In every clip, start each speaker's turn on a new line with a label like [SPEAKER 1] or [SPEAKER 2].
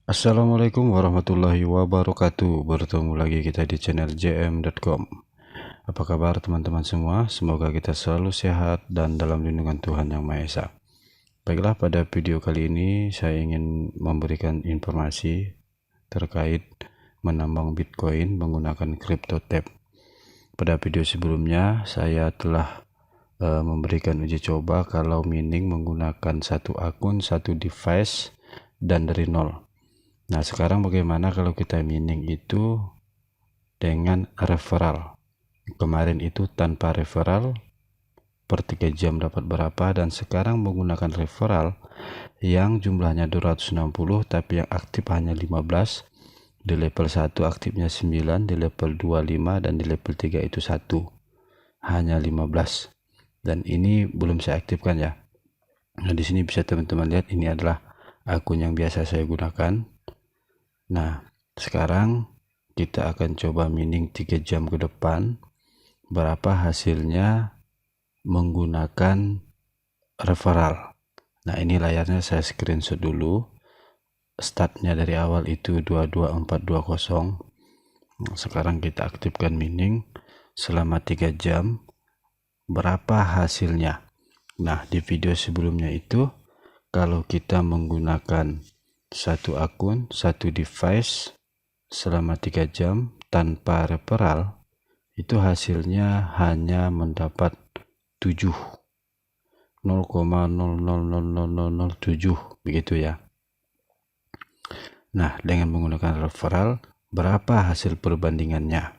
[SPEAKER 1] Assalamualaikum warahmatullahi wabarakatuh. Bertemu lagi kita di channel jm.com. Apa kabar teman-teman semua? Semoga kita selalu sehat dan dalam lindungan Tuhan Yang Maha Esa. Baiklah, pada video kali ini saya ingin memberikan informasi terkait menambang Bitcoin menggunakan CryptoTab. Pada video sebelumnya saya telah memberikan uji coba kalau mining menggunakan satu akun, satu device dan dari nol. Nah, sekarang bagaimana kalau kita mining itu dengan referral? Kemarin itu tanpa referral per 3 jam dapat berapa, dan sekarang menggunakan referral yang jumlahnya 260 tapi yang aktif hanya 15. Di level 1 aktifnya 9, di level 2 5, dan di level 3 itu 1, hanya 15. Dan ini belum saya aktifkan ya. Nah, di sini bisa teman-teman lihat ini adalah akun yang biasa saya gunakan. Nah, sekarang kita akan coba mining 3 jam ke depan berapa hasilnya menggunakan referral. Nah, ini layarnya saya screenshot dulu. Startnya dari awal itu 22420. Sekarang kita aktifkan mining selama 3 jam berapa hasilnya. Nah, di video sebelumnya itu kalau kita menggunakan satu akun, satu device selama 3 jam tanpa referral, itu hasilnya hanya mendapat 7, 0,000007 begitu ya. Nah, dengan menggunakan referral berapa hasil perbandingannya?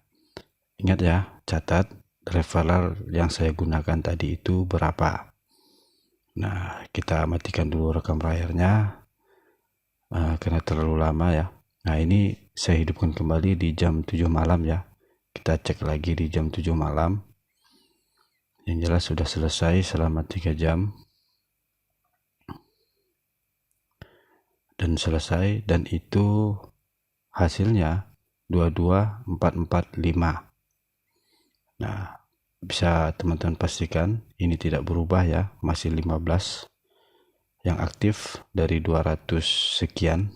[SPEAKER 1] Ingat ya, catat referral yang saya gunakan tadi itu berapa. Nah, kita matikan dulu rekam layarnya karena terlalu lama ya. Nah, ini saya hidupkan kembali di jam 7 malam ya. Kita cek lagi di jam 7 malam. Yang jelas sudah selesai selama 3 jam. Dan selesai, dan itu hasilnya 22445. Nah, bisa teman-teman pastikan ini tidak berubah ya, masih 15 yang aktif dari 200 sekian.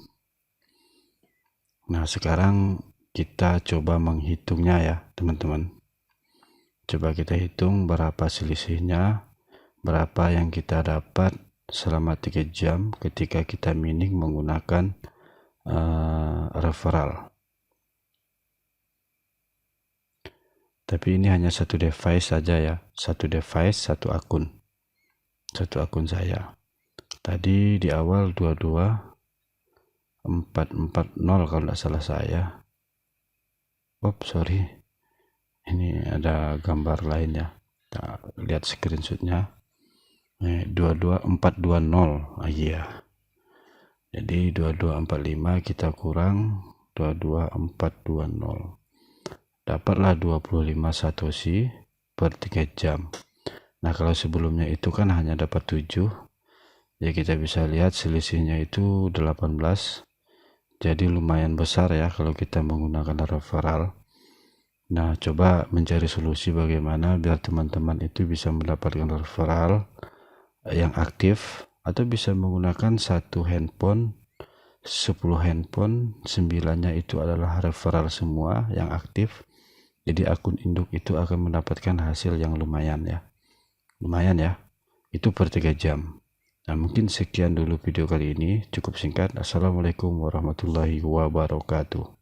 [SPEAKER 1] Nah, sekarang kita coba menghitungnya ya teman-teman. Coba kita hitung berapa selisihnya, berapa yang kita dapat selama 3 jam ketika kita mining menggunakan referral. Tapi ini hanya satu device saja ya, satu device, satu akun saya. Tadi di awal 22440 kalau tidak salah saya. Sorry, ini ada gambar lain ya. Kita lihat screenshotnya. 22420. Iya. Jadi 2245 kita kurang 22420. Dapatlah 25 satoshi per 3 jam. Nah, kalau sebelumnya itu kan hanya dapat 7. Ya, kita bisa lihat selisihnya itu 18. Jadi lumayan besar ya kalau kita menggunakan referral. Nah, coba mencari solusi bagaimana biar teman-teman itu bisa mendapatkan referral yang aktif, atau bisa menggunakan satu handphone, 10 handphone, 9-nya itu adalah referral semua yang aktif. Jadi akun induk itu akan mendapatkan hasil yang lumayan ya. Itu per 3 jam. Nah, mungkin sekian dulu video kali ini, cukup singkat. Assalamualaikum warahmatullahi wabarakatuh.